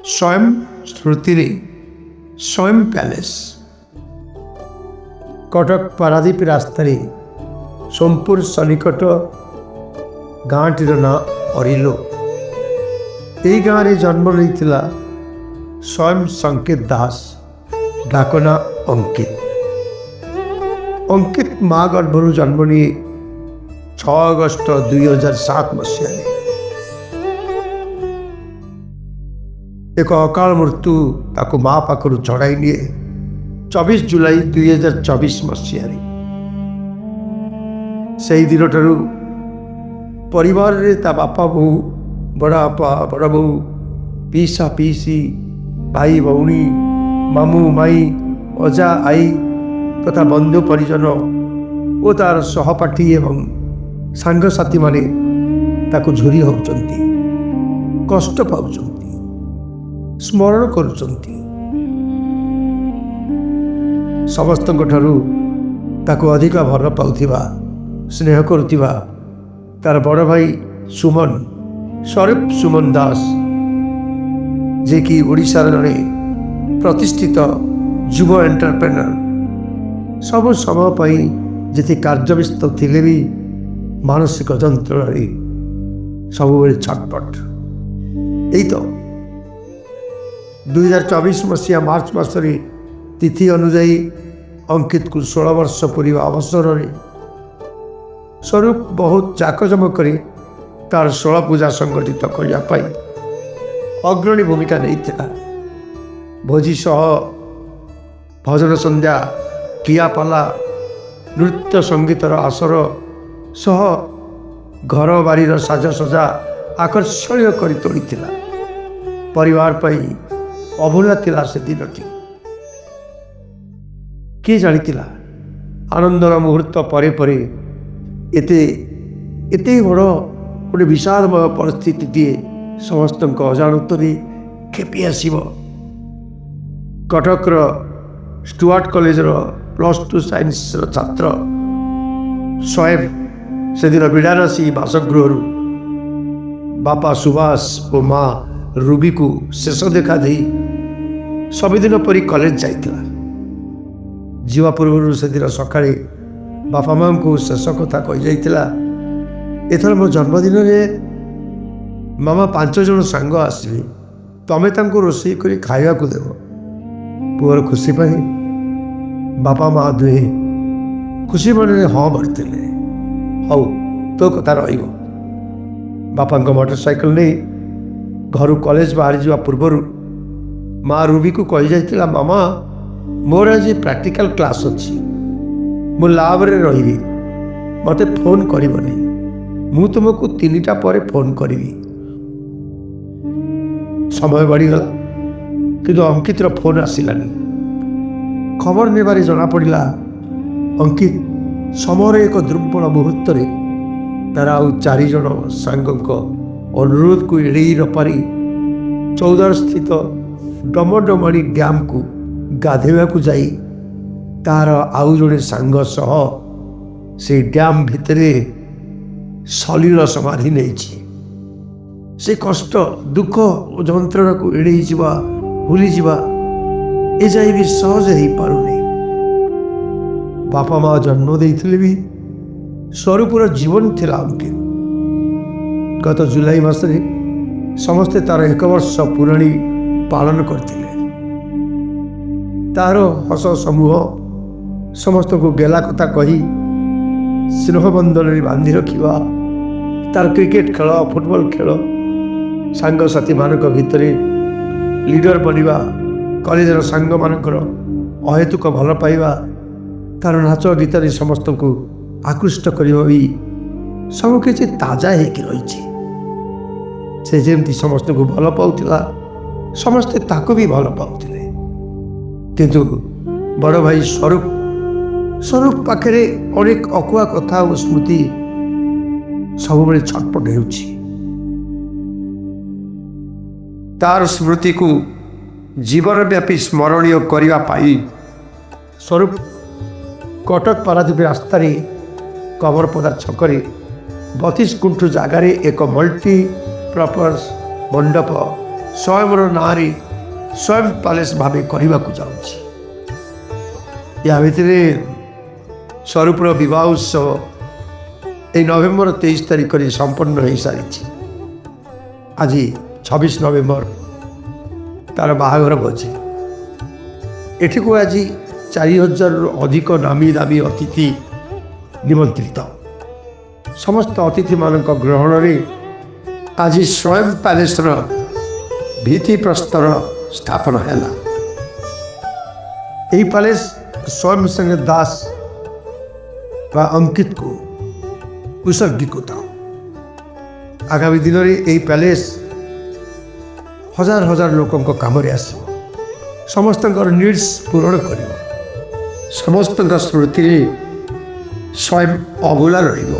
ସ୍ୱୟଂ ସ୍ମୃତିରେ ସ୍ୱୟଂ ପ୍ୟାଲେସ୍। କଟକ ପାରାଦୀପ ରାସ୍ତାରେ ସୋମପୁର ସନ୍ନିକଟ ଗାଁଟିର ନାଁ ଅରିଲୋ। ଏହି ଗାଁରେ ଜନ୍ମ ନେଇଥିଲା ସ୍ୱୟଂ ସଂକେତ ଦାସ, ଡାକନା ଅଙ୍କିତ। ଅଙ୍କିତ ମା ଗର୍ଭରୁ ଜନ୍ମ ନିଏ 6 ଅଗଷ୍ଟ 2007 ମସିହାରେ। ଏକ ଅକାଳ ମୃତ୍ୟୁ ତାକୁ ମା ପାଖରୁ ଛଡ଼ାଇ ନିଏ 24 ଜୁଲାଇ 2024 ମସିହାରେ। ସେହି ଦିନଠାରୁ ପରିବାରରେ ତା ବାପା ବୋଉ, ବଡ଼ ବାପା ବଡ଼ ବୋଉ, ପିଇସା ପିଇସି, ଭାଇ ଭଉଣୀ, ମାମୁଁ ମାଇଁ, ଅଜା ଆଈ ତଥା ବନ୍ଧୁ ପରିଜନ ଓ ତାର ସହପାଠୀ ଏବଂ ସାଙ୍ଗସାଥୀମାନେ ତାକୁ ଝୁରି ହେଉଛନ୍ତି, କଷ୍ଟ ପାଉଛନ୍ତି, ସ୍ମରଣ କରୁଛନ୍ତି। ସମସ୍ତଙ୍କଠାରୁ ତାକୁ ଅଧିକ ଭଲ ପାଉଥିବା, ସ୍ନେହ କରୁଥିବା ତାର ବଡ଼ ଭାଇ ସୁମନ, ସ୍ୱରୂପ ସୁମନ ଦାସ, ଯିଏକି ଓଡ଼ିଶାର ଜଣେ ପ୍ରତିଷ୍ଠିତ ଯୁବ ଏଣ୍ଟରପ୍ରେନର, ସବୁ ସମୟ ପାଇଁ ଯେତେ କାର୍ଯ୍ୟବ୍ୟସ୍ତ ଥିଲେ ବି ମାନସିକ ଯନ୍ତ୍ରଣାରେ ସବୁବେଳେ ଛଟପଟ। ଏଇ ତ 2024 ମସିହା ମାର୍ଚ୍ଚ ମାସରେ ତିଥି ଅନୁଯାୟୀ ଅଙ୍କିତକୁ 16 ବର୍ଷ ପୂରିବା ଅବସରରେ ସ୍ୱରୂପ ବହୁତ ଜାକଜମକରେ ତାର 16 ପୂଜା ସଂଗଠିତ କରିବା ପାଇଁ ଅଗ୍ରଣୀ ଭୂମିକା ନେଇଥିଲା। ଭୋଜି ସହ ଭଜନ ସନ୍ଧ୍ୟା, କିଆପାଲା, ନୃତ୍ୟ ସଙ୍ଗୀତର ଆସର ସହ ଘର ବାଡ଼ିର ସାଜସଜା ଆକର୍ଷଣୀୟ କରି ତୋଳିଥିଲା। ପରିବାର ପାଇଁ ଅଭୁଲା ଥିଲା ସେ ଦିନଟି। କିଏ ଜାଣିଥିଲା ଆନନ୍ଦର ମୁହୂର୍ତ୍ତ ପରେ ପରେ ଏତେ ବଡ଼ ଗୋଟେ ବିଷାଦମୟ ପରିସ୍ଥିତିଟିଏ ସମସ୍ତଙ୍କ ଅଜାଣତରେ ଖେପି ଆସିବ। କଟକର ଷ୍ଟୁଆର୍ଟ କଲେଜର +2 ସାଇନ୍ସର ଛାତ୍ର ସ୍ୱୟଂ ସେଦିନ ବିଡ଼ାରସି ବାସଗୃହରୁ ବାପା ସୁବାସ ଓ ମା ରୁବିକୁ ଶେଷ ଦେଖା ଦେଇ ସବୁଦିନ ପରି କଲେଜ ଯାଇଥିଲା। ଯିବା ପୂର୍ବରୁ ସେଦିନ ସକାଳେ ବାପା ମାଆଙ୍କୁ ଶେଷ କଥା କହିଯାଇଥିଲା, ଏଥର ମୋ ଜନ୍ମଦିନରେ ମାମା 5 ଜଣ ସାଙ୍ଗ ଆସିବେ, ତମେ ତାଙ୍କୁ ରୋଷେଇ କରି ଖାଇବାକୁ ଦେବ। ପୁଅର ଖୁସି ପାଇଁ ବାପା ମା ଦୁହେଁ ଖୁସି ମନରେ ହଁ ଭରିଥିଲେ। ହଉ, ତୋ କଥା ରହିବ। ବାପାଙ୍କ ମୋଟରସାଇକେଲ ନେଇ ଘରୁ କଲେଜ ବାହାରି ଯିବା ପୂର୍ବରୁ ମା ରୁବିକୁ କହିଯାଇଥିଲା, ମାମା ମୋର ଆଜି ପ୍ରାକ୍ଟିକାଲ କ୍ଲାସ୍ ଅଛି, ମୁଁ ଲାବ୍ରେ ରହିବି, ମୋତେ ଫୋନ୍ କରିବନି, ମୁଁ ତୁମକୁ 3ଟା ପରେ ଫୋନ୍ କରିବି। ସମୟ ବଢ଼ିଗଲା କିନ୍ତୁ ଅଙ୍କିତର ଫୋନ୍ ଆସିଲାନି। ଖବର ନେବାରେ ଜଣାପଡ଼ିଲା ଅଙ୍କିତ ସମୟର ଏକ ଦୁର୍ବଳ ମୁହୂର୍ତ୍ତରେ ତାର ଆଉ 4 ଜଣ ସାଙ୍ଗଙ୍କ ଅନୁରୋଧକୁ ଏଡ଼େଇ ନପାରି ଚୌଦ୍ୱାର ସ୍ଥିତ ଡମଡମାଣୀ ଡ୍ୟାମ୍କୁ ଗାଧୋଇବାକୁ ଯାଇ ତାର ଆଉ ଜଣେ ସାଙ୍ଗ ସହ ସେଇ ଡ୍ୟାମ୍ ଭିତରେ ସଲିଳ ସମାଧି ନେଇଛି। ସେ କଷ୍ଟ, ଦୁଃଖ ଓ ଯନ୍ତ୍ରଣାକୁ ଏଡ଼େଇ ଯିବା, ଭୁଲିଯିବା ଏଯାଏ ବି ସହଜ ହେଇପାରୁନି। ବାପା ମା ଜନ୍ମ ଦେଇଥିଲେ ବି ସ୍ୱରୂପର ଜୀବନ ଥିଲା ଅଙ୍କିତ। ଗତ ଜୁଲାଇ ମାସରେ ସମସ୍ତେ ତାର 1 ବର୍ଷ ପୁରାଣୀ ପାଳନ କରିଥିଲେ। ତାର ହସ ସମୂହ ସମସ୍ତଙ୍କୁ ଗେଲା କଥା କହି ସ୍ନେହ ବନ୍ଧନରେ ବାନ୍ଧି ରଖିବା, ତାର କ୍ରିକେଟ ଖେଳ, ଫୁଟବଲ ଖେଳ, ସାଙ୍ଗସାଥୀମାନଙ୍କ ଭିତରେ ଲିଡର ବନିବା, କଲେଜର ସାଙ୍ଗମାନଙ୍କର ଅହେତୁକ ଭଲ ପାଇବା, ତାର ନାଚ ଗୀତରେ ସମସ୍ତଙ୍କୁ ଆକୃଷ୍ଟ କରିବା ବି ସବୁକିଛି ତାଜା ହେଇକି ରହିଛି। ସେ ଯେମିତି ସମସ୍ତଙ୍କୁ ଭଲ ପାଉଥିଲା, ସମସ୍ତେ ତାକୁ ବି ଭଲ ପାଉଥିଲେ। କିନ୍ତୁ ବଡ଼ ଭାଇ ସ୍ୱରୂପ ପାଖରେ ଅନେକ ଅକୁହା କଥା ଓ ସ୍ମୃତି ସବୁବେଳେ ଛଟପଟ ହେଉଛି। ତାର ସ୍ମୃତିକୁ ଜୀବନବ୍ୟାପୀ ସ୍ମରଣୀୟ କରିବା ପାଇଁ ସ୍ୱରୂପ କଟକ ପାରାଦୀପ ରାସ୍ତାରେ କମରପଦା ଛକରେ 32 ଗୁଣ୍ଠ ଜାଗାରେ ଏକ ମଲ୍ଟିପର୍ପସ୍ ମଣ୍ଡପ ସ୍ୱୟଂର ନାଁରେ ସ୍ୱୟଂ ପ୍ୟାଲେସ୍ ଭାବେ କରିବାକୁ ଯାଉଛି। ୟା ଭିତରେ ସ୍ୱରୂପର ବିବାହ ଉତ୍ସବ এই নভেম্বর 23 তারিখରେ ସମ୍ପନ୍ନ ହୋଇସାରିଛି। ଆଜି 26 ନଭେମ୍ବର ତାର ବାହାଘର ଭୋଜି। ଏଠିକୁ ଆଜି 4000ରୁ ଅଧିକ ନାମୀ ଦାମୀ ଅତିଥି ନିମନ୍ତ୍ରିତ। ସମସ୍ତ ଅତିଥିମାନଙ୍କ ଗ୍ରହଣରେ ଆଜି ସ୍ୱୟଂ ପ୍ୟାଲେସ୍ର ଭିତ୍ତିପ୍ରସ୍ତର ସ୍ଥାପନ ହେଲା। ଏହି ପ୍ୟାଲେସ୍ ସ୍ୱୟଂ ସିଂହ ଦାସ ବା ଅଙ୍କିତକୁ ଉତ୍ସର୍ଗୀକୃତ। ଆଗାମୀ ଦିନରେ ଏହି ପ୍ୟାଲେସ୍ ହଜାର ହଜାର ଲୋକଙ୍କ କାମରେ ଆସିବ, ସମସ୍ତଙ୍କର ନିଡ୍ସ ପୂରଣ କରିବ, ସମସ୍ତଙ୍କ ସ୍ମୃତିରେ ସ୍ୱୟଂ ଅଭୁଲା ରହିବ।